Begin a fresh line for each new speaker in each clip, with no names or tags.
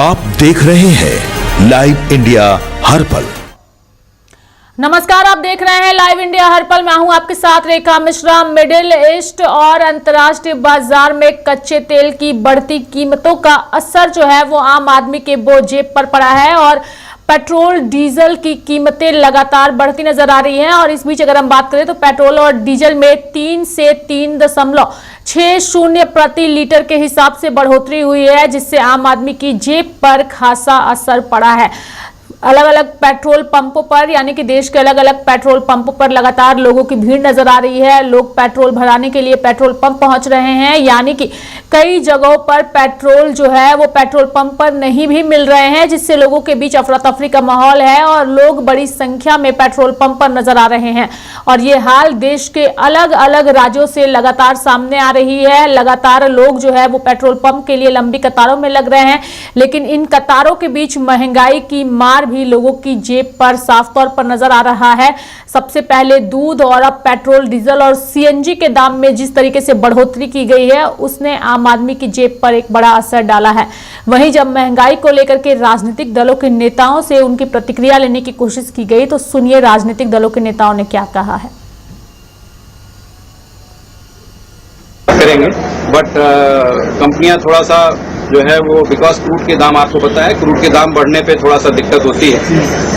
आप देख रहे हैं लाइव इंडिया हर पल।
नमस्कार, आप देख रहे हैं लाइव इंडिया हर पल। मैं हूं आपके साथ रेखा मिश्रा। मिडिल ईस्ट और अंतर्राष्ट्रीय बाजार में कच्चे तेल की बढ़ती कीमतों का असर जो है वो आम आदमी के जेब पर पड़ा है और पेट्रोल डीजल की कीमतें लगातार बढ़ती नजर आ रही हैं। और इस बीच अगर हम बात करें तो पेट्रोल और डीजल में 3 से 3.60 प्रति लीटर के हिसाब से बढ़ोतरी हुई है, जिससे आम आदमी की जेब पर खासा असर पड़ा है। अलग अलग पेट्रोल पंपों पर यानी कि देश के अलग अलग पेट्रोल पंपों पर लगातार लोगों की भीड़ नजर आ रही है। लोग पेट्रोल भराने के लिए पेट्रोल पंप पहुंच रहे हैं, यानी कि कई जगहों पर पेट्रोल जो है वो पेट्रोल पंप पर नहीं भी मिल रहे हैं, जिससे लोगों के बीच अफरा तफरी का माहौल है और लोग बड़ी संख्या में पेट्रोल पंप पर नजर आ रहे हैं। और ये हाल देश के अलग अलग राज्यों से लगातार सामने आ रही है। लगातार लोग जो है वो पेट्रोल पंप के लिए लंबी कतारों में लग रहे हैं, लेकिन इन कतारों के बीच महंगाई की मार भी लोगों की जेब पर साफ तौर पर नजर आ रहा है। सबसे पहले दूध और अब पेट्रोल, डीजल और सीएनजी के दाम में जिस तरीके से बढ़ोतरी की गई है उसने आम आदमी की जेब पर एक बड़ा असर डाला है। वहीं जब महंगाई को लेकर के राजनीतिक दलों के नेताओं से उनकी प्रतिक्रिया लेने की कोशिश की गई तो सुनिए राजनीतिक दलों के नेताओं ने क्या कहा है।
करेंगे बट कंपनियां थोड़ा सा जो है वो बिकॉज क्रूड के दाम, आपको पता है क्रूड के दाम बढ़ने पे थोड़ा सा दिक्कत होती है,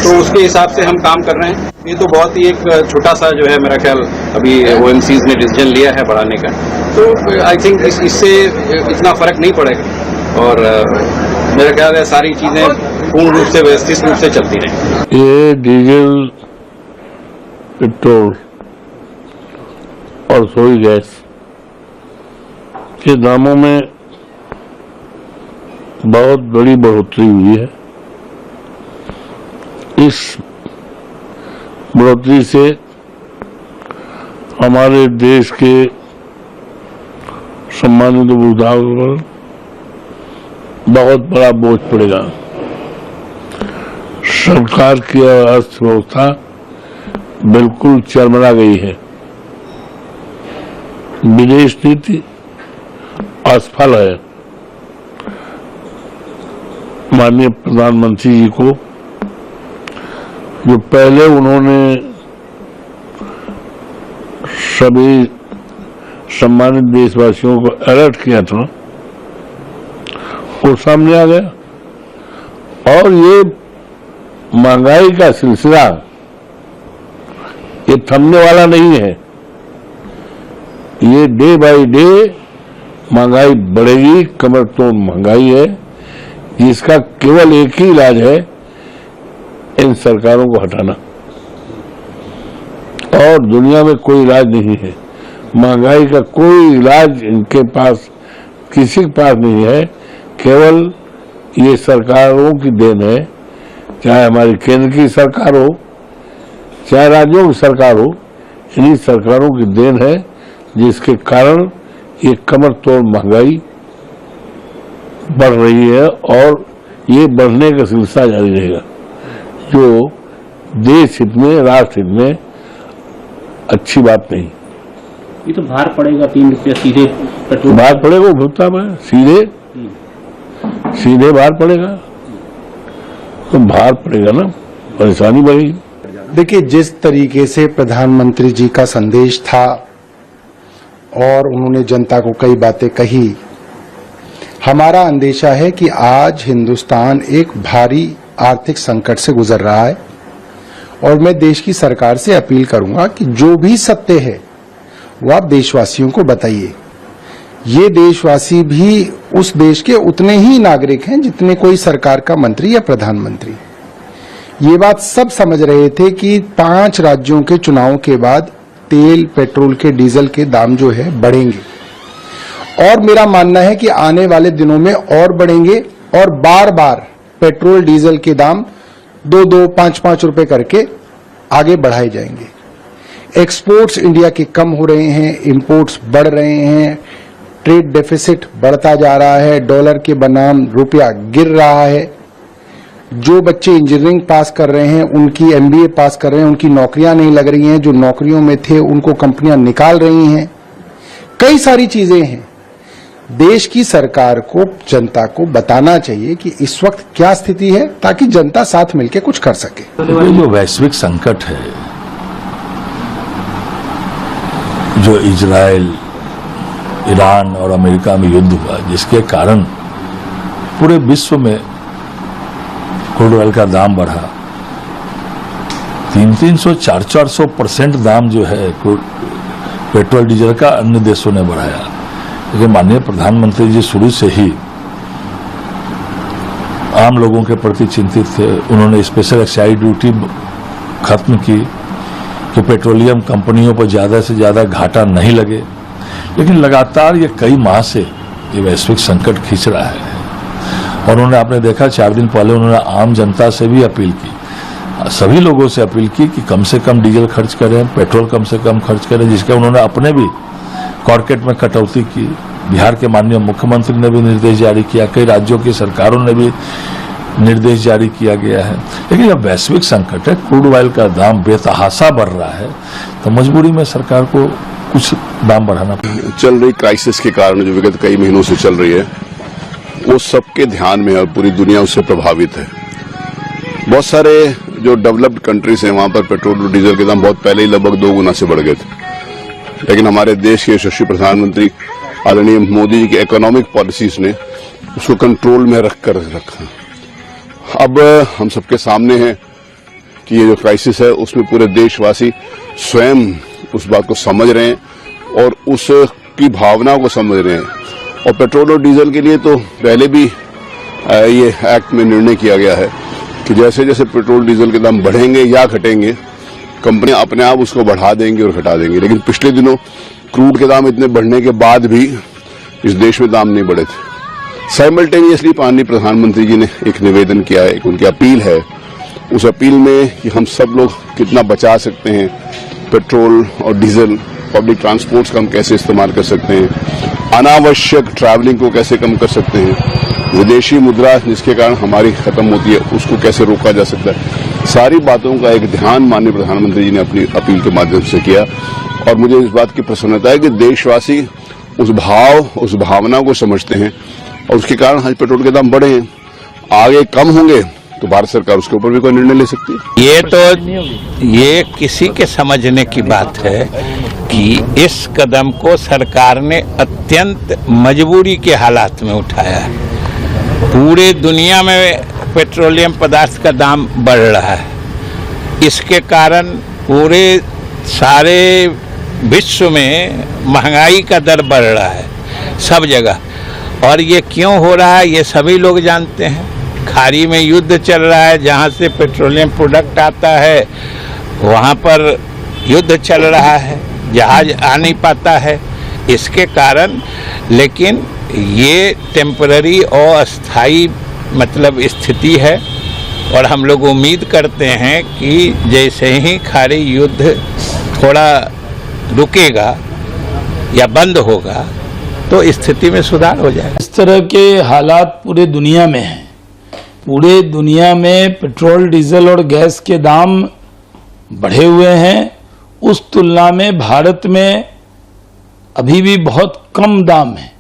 तो उसके हिसाब से हम काम कर रहे हैं। ये तो बहुत ही एक छोटा सा जो है मेरा ख्याल अभी ओएमसीज ने डिसीजन लिया है बढ़ाने का, तो आई थिंक इससे इतना फर्क नहीं पड़ेगा और मेरा ख्याल है सारी चीजें पूर्ण रूप से व्यवस्थित रूप से चलती रहेंगी।
ये डीजल, पेट्रोल और रसोई गैस के दामों में बहुत बड़ी बढ़ोतरी हुई है। इस बढ़ोतरी से हमारे देश के सम्मानित उपभोक्ताओं पर बहुत बड़ा बोझ पड़ेगा। सरकार की अर्थव्यवस्था बिल्कुल चरमरा गई है। विदेश नीति असफल है। माननीय प्रधानमंत्री जी को जो पहले उन्होंने सभी सम्मानित देशवासियों को अलर्ट किया था वो सामने आ गया। और ये महंगाई का सिलसिला ये थमने वाला नहीं है। ये डे बाय डे महंगाई बढ़ेगी, कमर तोड़ महंगाई है। इसका केवल एक ही इलाज है, इन सरकारों को हटाना, और दुनिया में कोई इलाज नहीं है। महंगाई का कोई इलाज इनके पास, किसी के पास नहीं है। केवल ये सरकारों की देन है, चाहे हमारी केंद्र की सरकार हो चाहे राज्यों की सरकार हो, इन्हीं सरकारों की देन है जिसके कारण ये कमर तोड़ महंगाई बढ़ रही है और ये बढ़ने का सिलसिला जारी रहेगा, जो देश हित में, राष्ट्र हित में अच्छी बात नहीं।
ये तो भार पड़ेगा 3 रुपया सीधे पेट्रोल,
भार पड़ेगा उपभोक्ता में, सीधे भार पड़ेगा, तो भार पड़ेगा ना, परेशानी बढ़ेगी।
देखिए, जिस तरीके से प्रधानमंत्री जी का संदेश था और उन्होंने जनता को कई बातें कही, हमारा अंदेशा है कि आज हिंदुस्तान एक भारी आर्थिक संकट से गुजर रहा है और मैं देश की सरकार से अपील करूंगा कि जो भी सत्य है वो आप देशवासियों को बताइए। ये देशवासी भी उस देश के उतने ही नागरिक हैं जितने कोई सरकार का मंत्री या प्रधानमंत्री। ये बात सब समझ रहे थे कि 5 राज्यों के चुनावों के बाद तेल, पेट्रोल के, डीजल के दाम जो है बढ़ेंगे और मेरा मानना है कि आने वाले दिनों में और बढ़ेंगे और बार बार पेट्रोल, डीजल के दाम 2-2, 5-5 रुपए करके आगे बढ़ाए जाएंगे। एक्सपोर्ट्स इंडिया के कम हो रहे हैं, इंपोर्ट्स बढ़ रहे हैं, ट्रेड डेफिसिट बढ़ता जा रहा है, डॉलर के बनाम रुपया गिर रहा है। जो बच्चे इंजीनियरिंग पास कर रहे हैं, उनकी एमबीए पास कर रहे हैं, उनकी नौकरियां नहीं लग रही हैं, जो नौकरियों में थे उनको कंपनियां निकाल रही हैं। कई सारी चीजें हैं देश की सरकार को जनता को बताना चाहिए कि इस वक्त क्या स्थिति है, ताकि जनता साथ मिलकर कुछ कर सके।
ये जो वैश्विक संकट है, जो इजराइल, ईरान और अमेरिका में युद्ध हुआ, जिसके कारण पूरे विश्व में क्रूड ऑयल का दाम बढ़ा, 300-400% दाम जो है पेट्रोल डीजल का अन्य देशों ने बढ़ाया। लेकिन माननीय प्रधानमंत्री जी शुरू से ही आम लोगों के प्रति चिंतित थे। उन्होंने स्पेशल एक्साइज ड्यूटी खत्म की कि पेट्रोलियम कंपनियों पर ज्यादा से ज्यादा घाटा नहीं लगे। लेकिन लगातार ये कई माह से ये वैश्विक संकट खींच रहा है और उन्होंने, आपने देखा 4 दिन पहले उन्होंने आम जनता से भी अपील की, सभी लोगों से अपील की कि कम से कम डीजल खर्च करें, पेट्रोल कम से कम खर्च करें, जिसका उन्होंने अपने भी कॉर्पोरेट में कटौती की। बिहार के माननीय मुख्यमंत्री ने भी निर्देश जारी किया, कई राज्यों की सरकारों ने भी निर्देश जारी किया गया है। लेकिन जब वैश्विक संकट है, क्रूड ऑयल का दाम बेतहाशा बढ़ रहा है, तो मजबूरी में सरकार को कुछ दाम बढ़ाना पड़ेगा।
चल रही क्राइसिस के कारण जो विगत कई महीनों से चल रही है, वो सबके ध्यान में है और पूरी दुनिया उससे प्रभावित है। बहुत सारे जो डेवलप्ड कंट्रीज हैं, वहां पर पेट्रोल और डीजल के दाम बहुत पहले ही लगभग 2 गुना से बढ़ गए थे। लेकिन हमारे देश के यशस्वी प्रधानमंत्री आदरणीय मोदी जी की इकोनॉमिक पॉलिसीज ने उसको कंट्रोल में रखकर रखा। अब हम सबके सामने है कि ये जो क्राइसिस है, उसमें पूरे देशवासी स्वयं उस बात को समझ रहे हैं और उसकी भावना को समझ रहे हैं। और पेट्रोल और डीजल के लिए तो पहले भी ये एक्ट में निर्णय किया गया है कि जैसे जैसे पेट्रोल डीजल के दाम बढ़ेंगे या घटेंगे, कंपनियां अपने आप उसको बढ़ा देंगी और घटा देंगी। लेकिन पिछले दिनों क्रूड के दाम इतने बढ़ने के बाद भी इस देश में दाम नहीं बढ़े थे। साइमल्टेनियसली माननीय प्रधानमंत्री जी ने एक निवेदन किया है, एक उनकी अपील है। उस अपील में कि हम सब लोग कितना बचा सकते हैं पेट्रोल और डीजल, पब्लिक ट्रांसपोर्ट्स का हम कैसे इस्तेमाल कर सकते हैं, अनावश्यक ट्रैवलिंग को कैसे कम कर सकते हैं, विदेशी मुद्रा जिसके कारण हमारी खत्म होती है उसको कैसे रोका जा सकता है। सारी बातों का एक ध्यान माननीय प्रधानमंत्री जी ने अपनी अपील के माध्यम से किया और मुझे इस बात की प्रसन्नता है कि देशवासी उस भावना को समझते हैं और उसके कारण आज पेट्रोल के दाम बढ़े हैं। आगे कम होंगे तो भारत सरकार उसके ऊपर भी कोई निर्णय ले सकती है।
ये किसी के समझने की बात है कि इस कदम को सरकार ने अत्यंत मजबूरी के हालात में उठाया है। पूरे दुनिया में पेट्रोलियम पदार्थ का दाम बढ़ रहा है, इसके कारण पूरे सारे विश्व में महंगाई का दर बढ़ रहा है सब जगह। और ये क्यों हो रहा है ये सभी लोग जानते हैं। खाड़ी में युद्ध चल रहा है, जहाँ से पेट्रोलियम प्रोडक्ट आता है वहाँ पर युद्ध चल रहा है, जहाज आ नहीं पाता है इसके कारण। लेकिन ये टेम्पररी और अस्थाई मतलब स्थिति है और हम लोग उम्मीद करते हैं कि जैसे ही खाड़ी युद्ध थोड़ा रुकेगा या बंद होगा तो स्थिति में सुधार हो जाएगा।
इस तरह के हालात पूरे दुनिया में हैं। पूरे दुनिया में पेट्रोल, डीजल और गैस के दाम बढ़े हुए हैं। उस तुलना में भारत में अभी भी बहुत कम दाम है,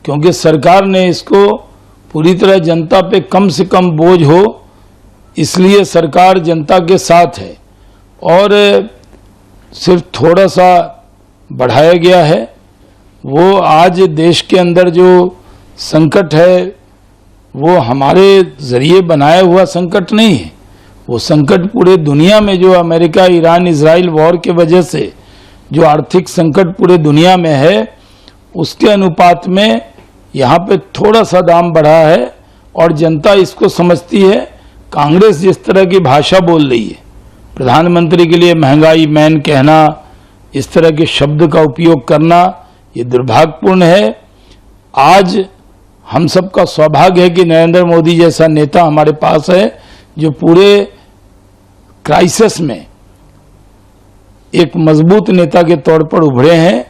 क्योंकि सरकार ने इसको पूरी तरह जनता पे कम से कम बोझ हो, इसलिए सरकार जनता के साथ है और सिर्फ थोड़ा सा बढ़ाया गया है। वो आज देश के अंदर जो संकट है वो हमारे जरिए बनाया हुआ संकट नहीं है। वो संकट पूरे दुनिया में जो अमेरिका, ईरान, इजराइल वॉर के वजह से जो आर्थिक संकट पूरे दुनिया में है उसके अनुपात में यहाँ पे थोड़ा सा दाम बढ़ा है और जनता इसको समझती है। कांग्रेस जिस तरह की भाषा बोल रही है, प्रधानमंत्री के लिए महंगाई मैन कहना, इस तरह के शब्द का उपयोग करना, ये दुर्भाग्यपूर्ण है। आज हम सबका सौभाग्य है कि नरेंद्र मोदी जैसा नेता हमारे पास है जो पूरे क्राइसिस में एक मजबूत नेता के तौर पर उभरे हैं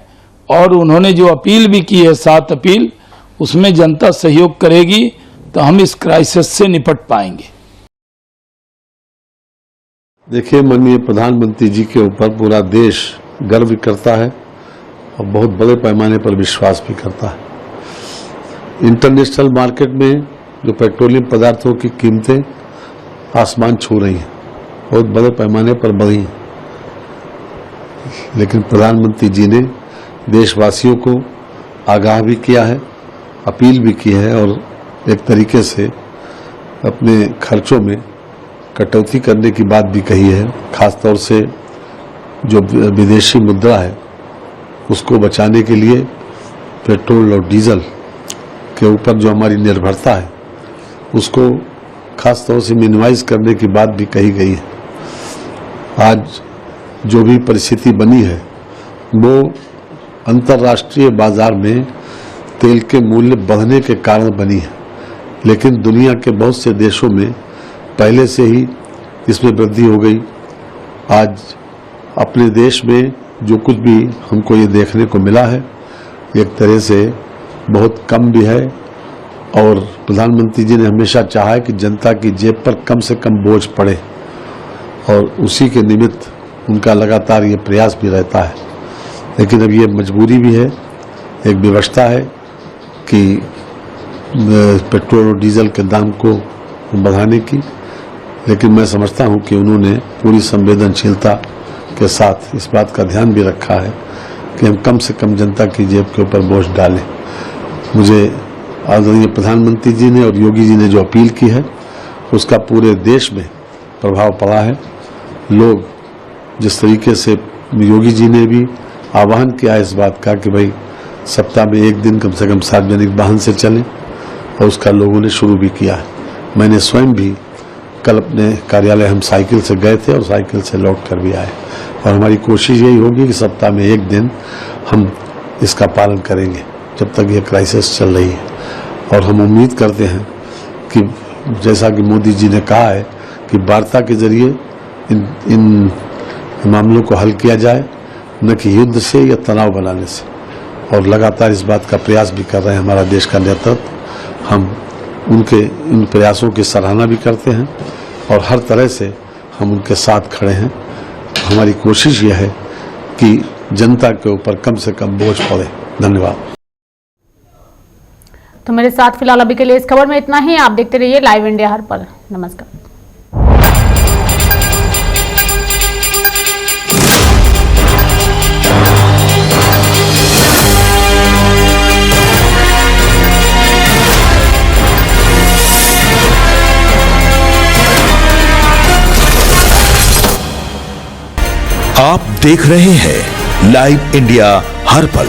और उन्होंने जो अपील भी की है 7 अपील, उसमें जनता सहयोग करेगी तो हम इस क्राइसिस से निपट पाएंगे।
देखिए, माननीय प्रधानमंत्री जी के ऊपर पूरा देश गर्व करता है और बहुत बड़े पैमाने पर विश्वास भी करता है। इंटरनेशनल मार्केट में जो पेट्रोलियम पदार्थों की कीमतें आसमान छू रही हैं, बहुत बड़े पैमाने पर बढ़ी हैं, लेकिन प्रधानमंत्री जी ने देशवासियों को आगाह भी किया है, अपील भी की है और एक तरीके से अपने खर्चों में कटौती करने की बात भी कही है। खासतौर से जो विदेशी मुद्रा है उसको बचाने के लिए पेट्रोल और डीजल के ऊपर जो हमारी निर्भरता है उसको खासतौर से मिनिमाइज करने की बात भी कही गई है। आज जो भी परिस्थिति बनी है वो अंतर्राष्ट्रीय बाजार में तेल के मूल्य बढ़ने के कारण बनी है, लेकिन दुनिया के बहुत से देशों में पहले से ही इसमें वृद्धि हो गई। आज अपने देश में जो कुछ भी हमको ये देखने को मिला है एक तरह से बहुत कम भी है, और प्रधानमंत्री जी ने हमेशा चाहा है कि जनता की जेब पर कम से कम बोझ पड़े, और उसी के निमित्त उनका लगातार ये प्रयास भी रहता है। लेकिन अब ये मजबूरी भी है, एक व्यवस्था है कि पेट्रोल और डीजल के दाम को बढ़ाने की, लेकिन मैं समझता हूं कि उन्होंने पूरी संवेदनशीलता के साथ इस बात का ध्यान भी रखा है कि हम कम से कम जनता की जेब के ऊपर बोझ डालें। मुझे आदरणीय प्रधानमंत्री जी ने और योगी जी ने जो अपील की है उसका पूरे देश में प्रभाव पड़ा है। लोग जिस तरीके से योगी जी ने भी आह्वान किया इस बात का कि भाई सप्ताह में एक दिन कम से कम सार्वजनिक वाहन से चलें, और उसका लोगों ने शुरू भी किया है। मैंने स्वयं भी कल अपने कार्यालय हम साइकिल से गए थे और साइकिल से लौट कर भी आए, और हमारी कोशिश यही होगी कि सप्ताह में एक दिन हम इसका पालन करेंगे जब तक ये क्राइसिस चल रही है। और हम उम्मीद करते हैं कि जैसा कि मोदी जी ने कहा है कि वार्ता के जरिए इन मामलों को हल किया जाए, न कि युद्ध से या तनाव बनाने से, और लगातार इस बात का प्रयास भी कर रहे हैं हमारा देश का नेतृत्व। हम उनके इन प्रयासों की सराहना भी करते हैं और हर तरह से हम उनके साथ खड़े हैं। हमारी कोशिश यह है कि जनता के ऊपर कम से कम बोझ पड़े। धन्यवाद।
तो मेरे साथ फिलहाल अभी के लिए इस खबर में इतना ही। आप देखते रहिए लाइव इंडिया हर पल। नमस्कार।
आप देख रहे हैं लाइव इंडिया हर पल।